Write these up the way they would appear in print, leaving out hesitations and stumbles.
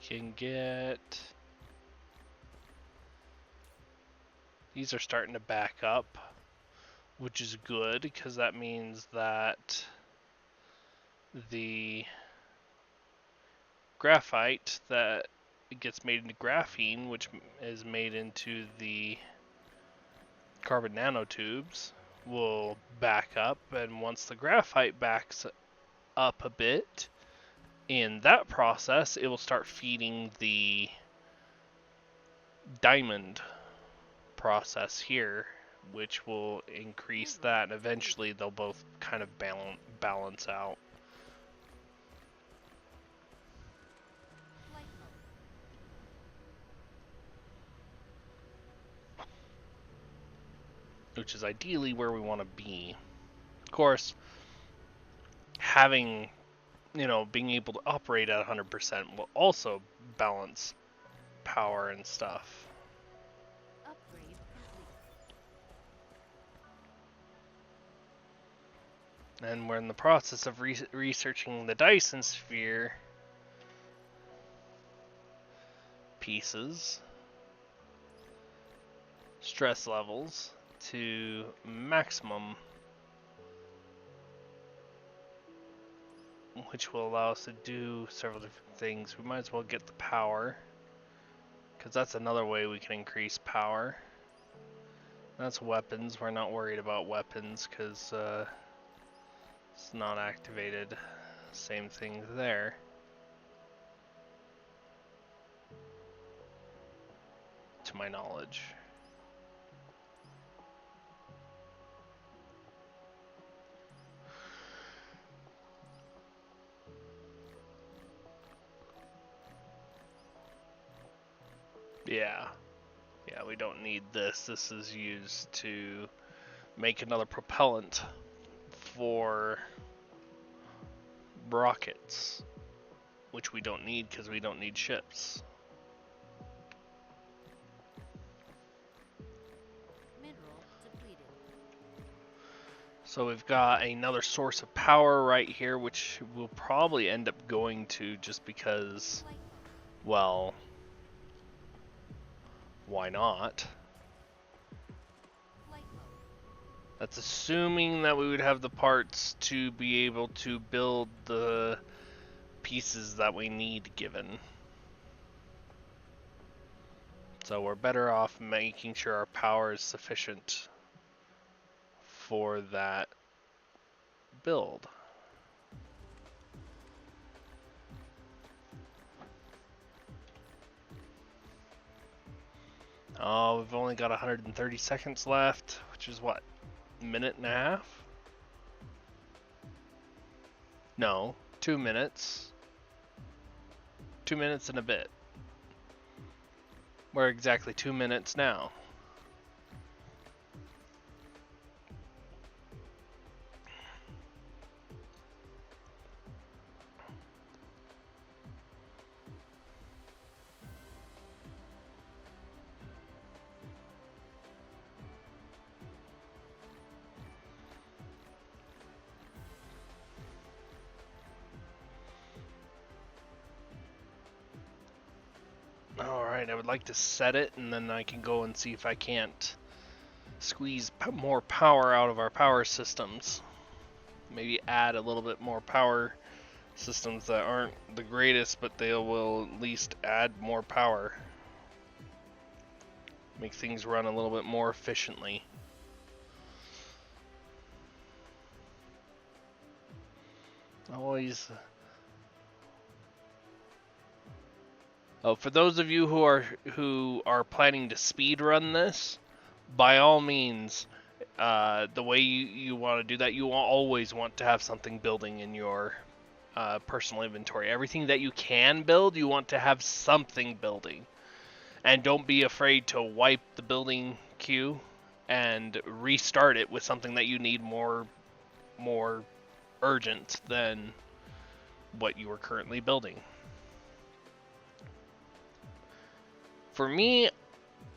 can get... These are starting to back up, which is good because that means that the graphite that gets made into graphene, which is made into the carbon nanotubes, will back up, and once the graphite backs up a bit, in that process it will start feeding the diamond process here, which will increase that, and eventually they'll both kind of balance out. Which is ideally where we want to be. Of course, having, being able to operate at 100% will also balance power and stuff. And we're in the process of researching the Dyson sphere pieces, stress levels to maximum, which will allow us to do several different things. We might as well get the power, because that's another way we can increase power. That's weapons. We're not worried about weapons because it's not activated. Same thing there. To my knowledge. Yeah. Yeah, we don't need this. This is used to make another propellant for rockets, which we don't need because we don't need ships. So we've got another source of power right here, which we'll probably end up going to just because, well, why not? That's assuming that we would have the parts to be able to build the pieces that we need given. So we're better off making sure our power is sufficient for that build. Oh, we've only got 130 seconds left, which is what, a minute and a half? No, 2 minutes. 2 minutes and a bit. We're exactly 2 minutes now. Alright, I would like to set it, and then I can go and see if I can't squeeze more power out of our power systems. Maybe add a little bit more power systems that aren't the greatest, but they will at least add more power. Make things run a little bit more efficiently. Always. Oh, for those of you who are planning to speed run this, by all means, the way you want to do that, you always want to have something building in your personal inventory. Everything that you can build, you want to have something building. And don't be afraid to wipe the building queue and restart it with something that you need more urgent than what you are currently building. For me,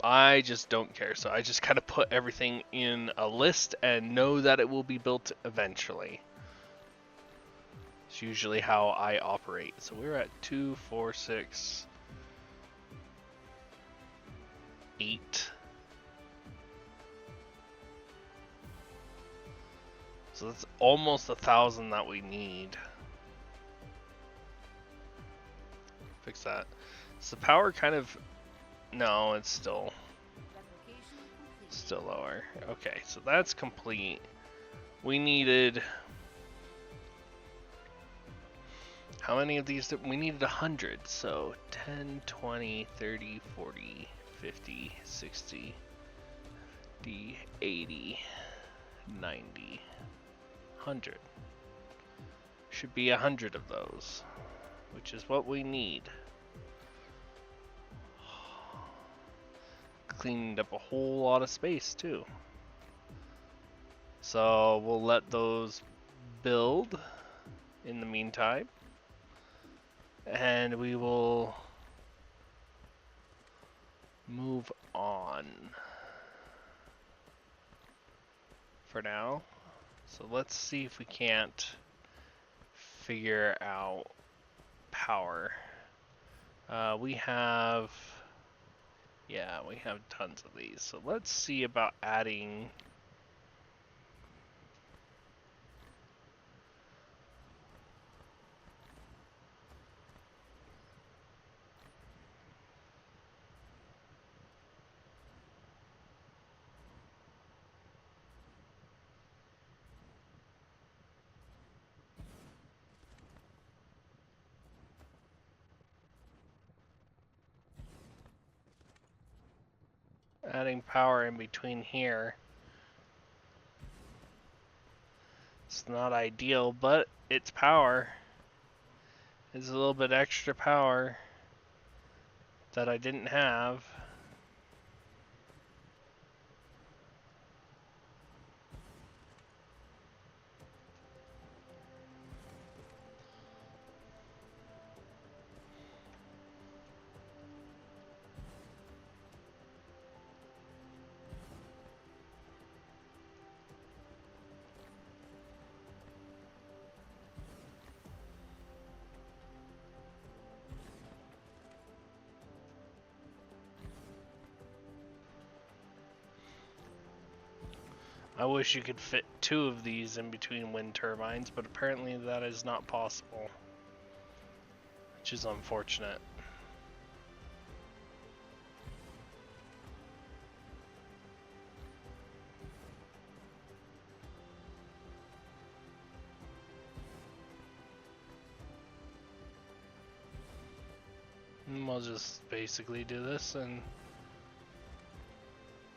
I just don't care, so I just kind of put everything in a list and know that it will be built eventually. It's usually how I operate. So we're at 2, 4, 6, 8. So that's almost 1,000 that we need. Fix that. Is the power kind of... No, it's still lower. Okay, so that's complete. We needed... How many of these? We needed 100. So 10, 20, 30, 40, 50, 60, 80, 90, 100. Should be 100 of those, which is what we need. Cleaned up a whole lot of space too. So we'll let those build in the meantime. And we will move on for now. So let's see if we can't figure out power. We have tons of these. So let's see about adding power in between here. It's not ideal, but it's power. It's a little bit extra power that I didn't have. I wish you could fit 2 of these in between wind turbines, but apparently that is not possible, which is unfortunate. And we'll just basically do this and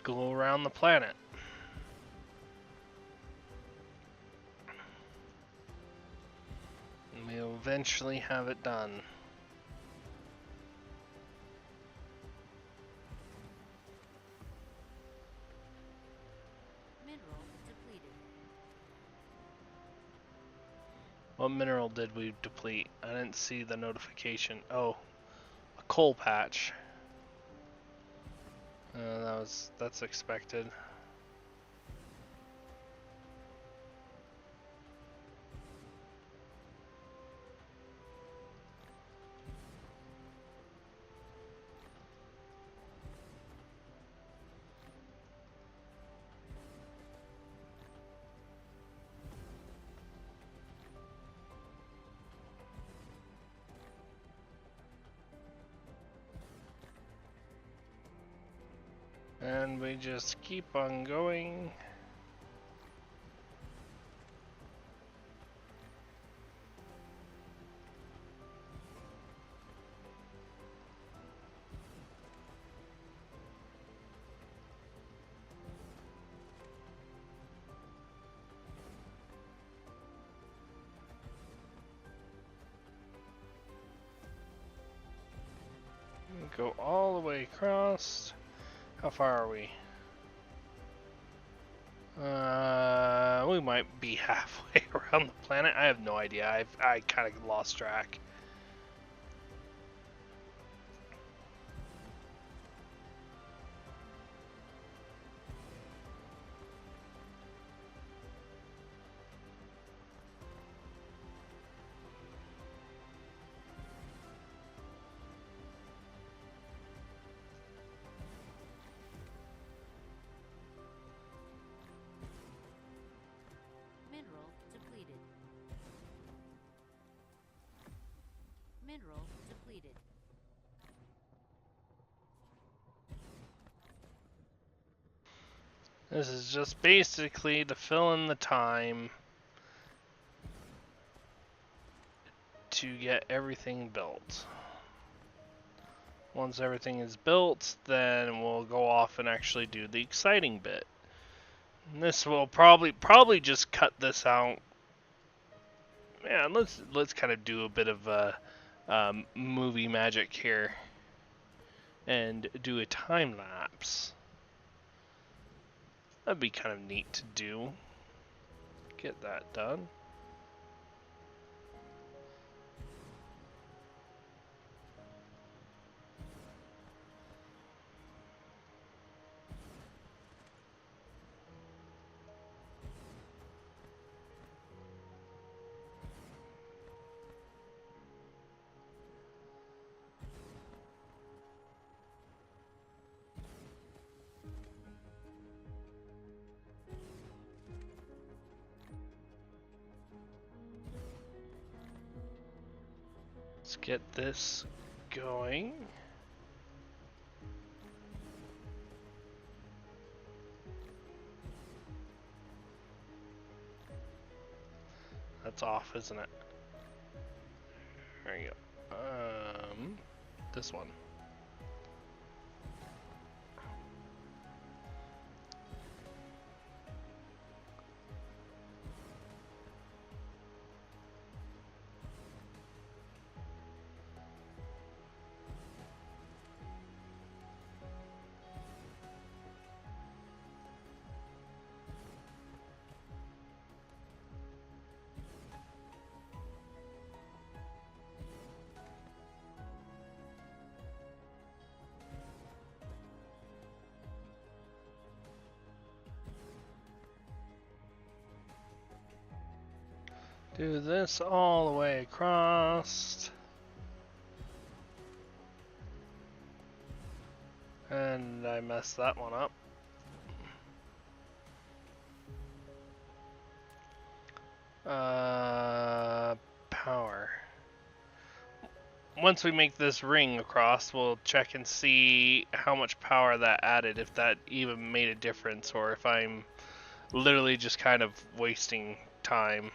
go around the planet. And we'll eventually have it done. Mineral depleted. What mineral did we deplete? I didn't see the notification. Oh, a coal patch. That's expected. And we just keep on going. Go all the way across. How far are we? We might be halfway around the planet. I have no idea. I kind of lost track. Mineral depleted. This is just basically to fill in the time to get everything built. Once everything is built, then we'll go off and actually do the exciting bit. And this will probably just cut this out. Yeah, let's kind of do a bit of movie magic here and do a time lapse. That'd be kind of neat to do. Get that done. Let's get this going. That's off, isn't it? There you go. This one. Do this all the way across. And I messed that one up. Power. Once we make this ring across, we'll check and see how much power that added, if that even made a difference, or if I'm literally just kind of wasting time.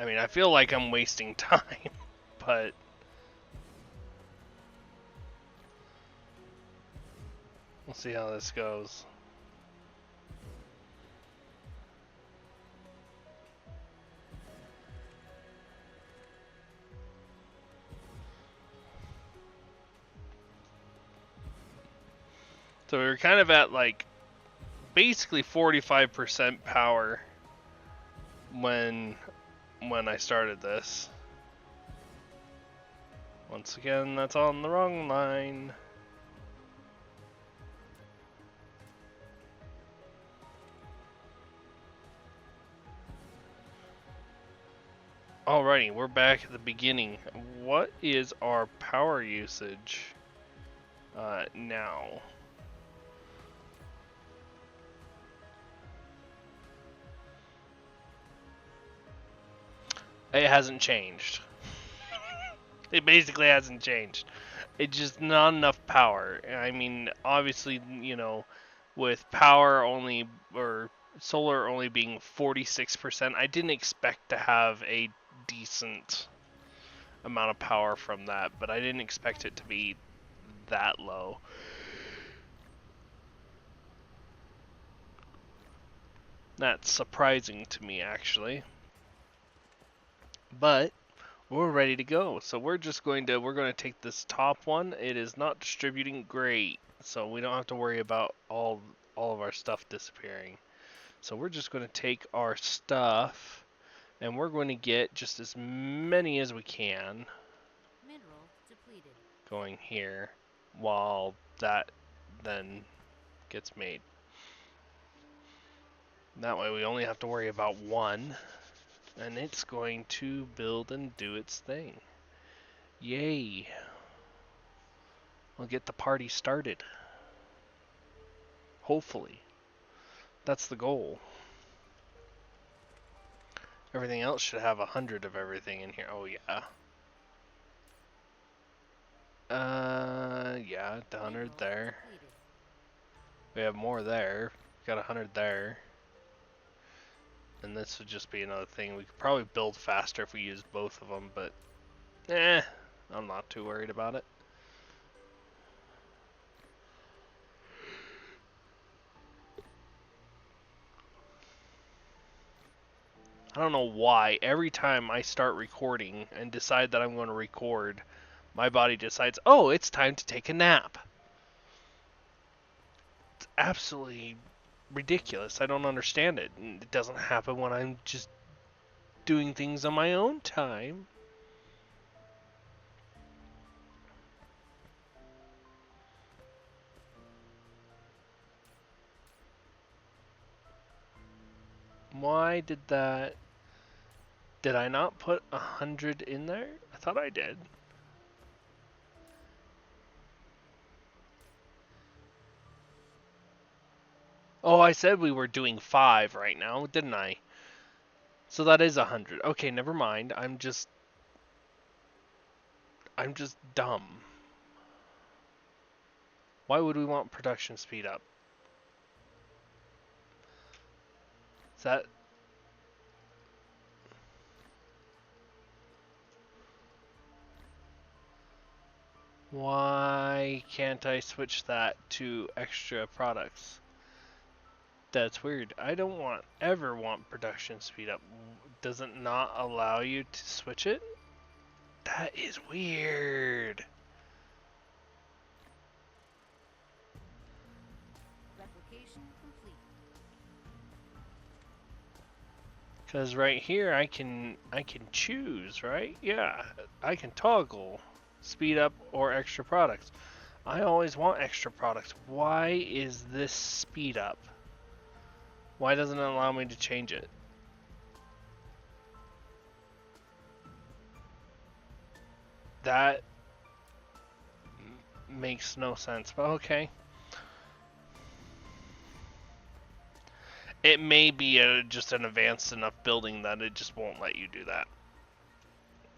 I mean, I feel like I'm wasting time, but we'll see how this goes. So we were kind of at like basically 45% power when I started this. Once again, that's on the wrong line. Alrighty, we're back at the beginning. What is our power usage now? It hasn't changed. It basically hasn't changed. It's just not enough power. I mean, obviously, you know, with power only, or solar only being 46%, I didn't expect to have a decent amount of power from that, but I didn't expect it to be that low. That's surprising to me, actually. But we're ready to go. So we're going to take this top one. It is not distributing great, so we don't have to worry about all of our stuff disappearing. So we're just going to take our stuff, and we're going to get just as many as we can. Mineral depleted. Going here, while that then gets made. That way we only have to worry about one, and it's going to build and do its thing. Yay! We'll get the party started. Hopefully. That's the goal. Everything else should have 100 of everything in here. Oh, yeah. Yeah, 100 there. Depleted. We have more there. Got 100 there. And this would just be another thing. We could probably build faster if we used both of them, but I'm not too worried about it. I don't know why. Every time I start recording and decide that I'm going to record, my body decides, oh, it's time to take a nap. It's absolutely ridiculous. I don't understand it. It doesn't happen when I'm just doing things on my own time. Why did that... Did I not put 100 in there? I thought I did. Oh, I said we were doing 5 right now, didn't I? So that is 100. Okay, never mind. I'm just dumb. Why would we want production speed up? Is that... Why can't I switch that to extra products? That's weird. I don't ever want production speed up. Does it not allow you to switch it? That is weird. Replication complete. Cause right here I can choose, right? Yeah, I can toggle speed up or extra products. I always want extra products. Why is this speed up? Why doesn't it allow me to change it? That makes no sense, but okay. It may be just an advanced enough building that it just won't let you do that.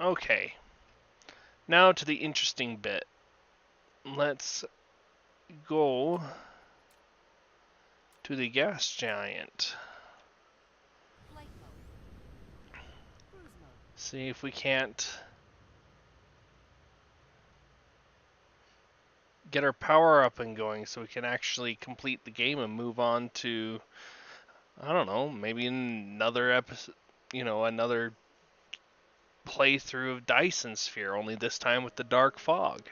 Okay. Now to the interesting bit. Let's go to the gas giant. Flight mode. Cruise mode. See if we can't get our power up and going so we can actually complete the game and move on to, I don't know, maybe another episode, another playthrough of Dyson Sphere, only this time with the dark fog.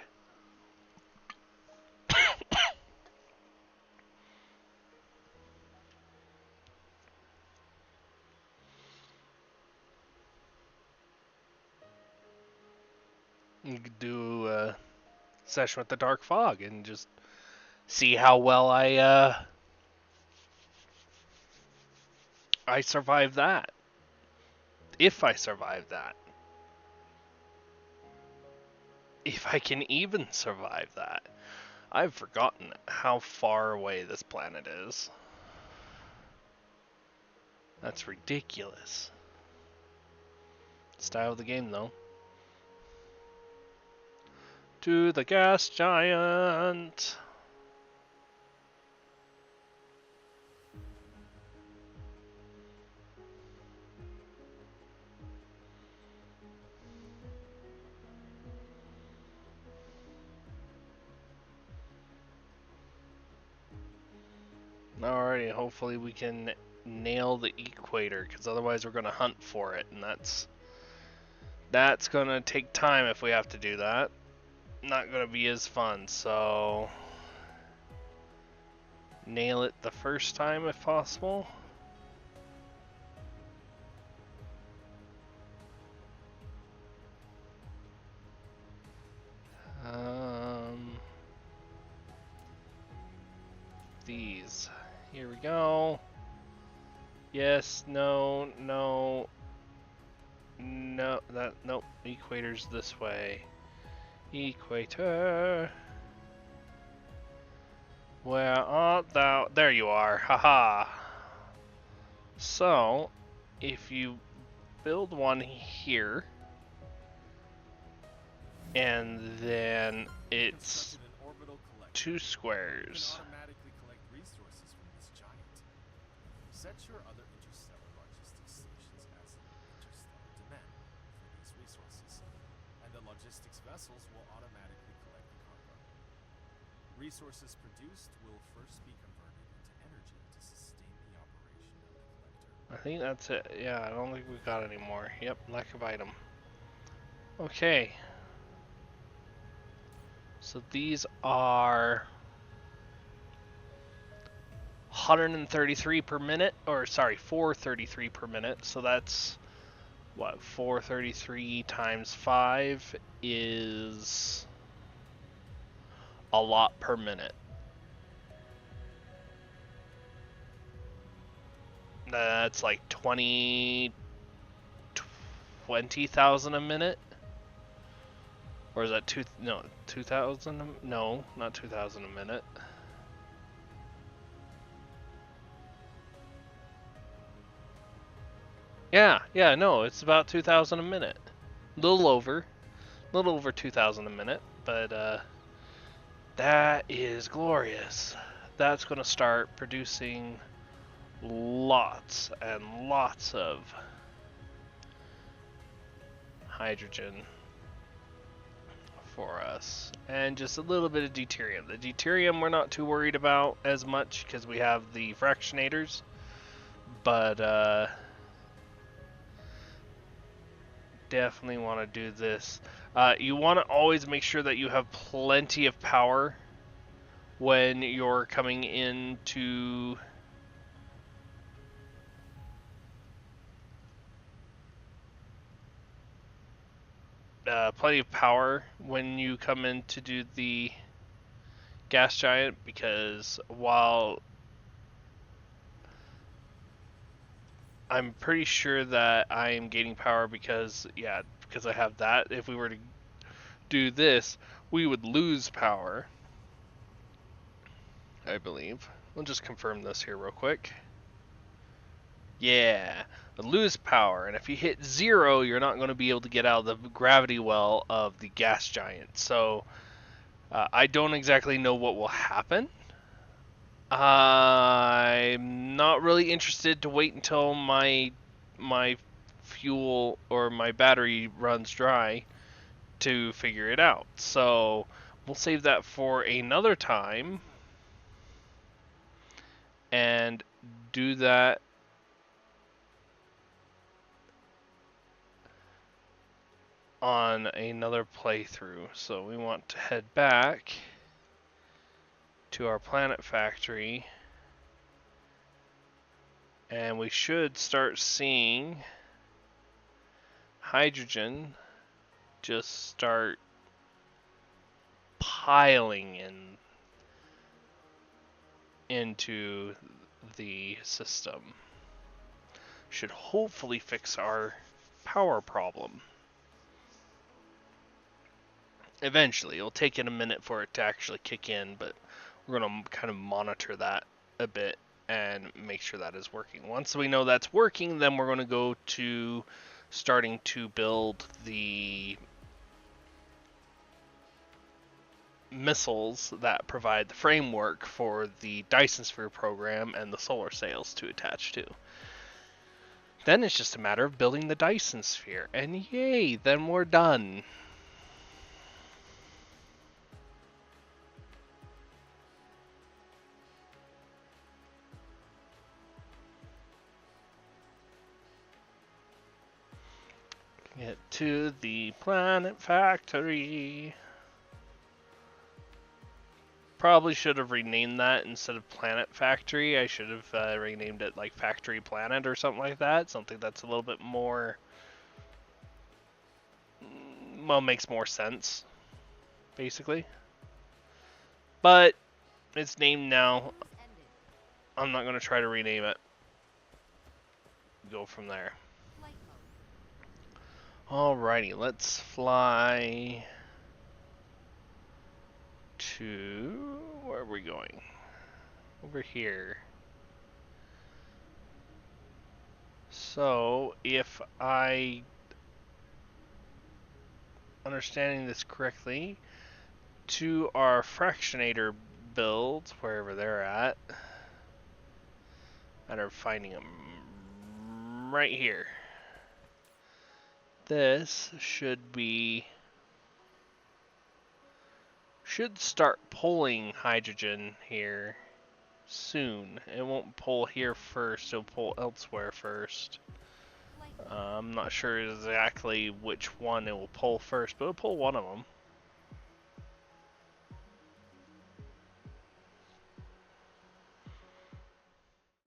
You could do a session with the dark fog and just see how well I survive that. If I survive that. If I can even survive that. I've forgotten how far away this planet is. That's ridiculous. Style of the game, though. To the gas giant. Alrighty, hopefully we can nail the equator, because otherwise we're going to hunt for it, and that's going to take time if we have to do that. Not going to be as fun, so nail it the first time if possible. These. Here we go. Yes, no, no. No, nope. Equator's this way. Equator. Where art thou? There you are. Haha. So, if you build one here, and then it's Constructed an orbital collector. 2 You squares. can automatically collect resources from this giant. Set your other interstellar logistics stations as interstellar demand for these resources, and the logistics vessels will automatically collect the cargo. Resources produced will first be converted into energy to sustain the operation of the collector. I think that's it. Yeah, I don't think we've got any more. Yep, lack of item. Okay. So these are 133 per minute, or sorry, 433 per minute. So that's what, 433 times 5 is a lot per minute. That's like 20,000 a minute. Or is that 2,000? No, not 2,000 a minute. Yeah, no, it's about 2,000 a minute. Little over 2,000 a minute, but that is glorious. That's going to start producing lots and lots of hydrogen for us, and just a little bit of deuterium. The deuterium we're not too worried about as much because we have the fractionators, but definitely want to do this. You want to always make sure that you have plenty of power when you're coming into plenty of power when you come in to do the gas giant, because while I'm pretty sure that I am gaining power because I have that. If we were to do this, we would lose power, I believe. We'll just confirm this here real quick. Yeah, lose power, and if you hit 0, you're not going to be able to get out of the gravity well of the gas giant. So I don't exactly know what will happen. I'm not really interested to wait until my fuel or my battery runs dry to figure it out. So we'll save that for another time and do that on another playthrough. So we want to head back to our planet factory, and we should start seeing hydrogen just start piling into the system. Should hopefully fix our power problem. Eventually, it'll take it a minute for it to actually kick in, but we're going to kind of monitor that a bit and make sure that is working. Once we know that's working, then we're going to go to starting to build the missiles that provide the framework for the Dyson Sphere program and the solar sails to attach to. Then it's just a matter of building the Dyson Sphere, and yay, then we're done. Get to the planet factory. Probably should have renamed that instead of Planet Factory. I should have renamed it like Factory Planet or something like that. Something that's a little bit more, well, makes more sense, basically. But it's named now. Ended. I'm not going to try to rename it. Go from there. Flight mode. Alrighty, let's fly to... where are we going? Over here. So, if I understanding this correctly, to our fractionator builds, wherever they're at, matter of finding them right here. This should start pulling hydrogen here soon. It won't pull here first, it'll pull elsewhere first. I'm not sure exactly which one it will pull first, but it'll pull one of them.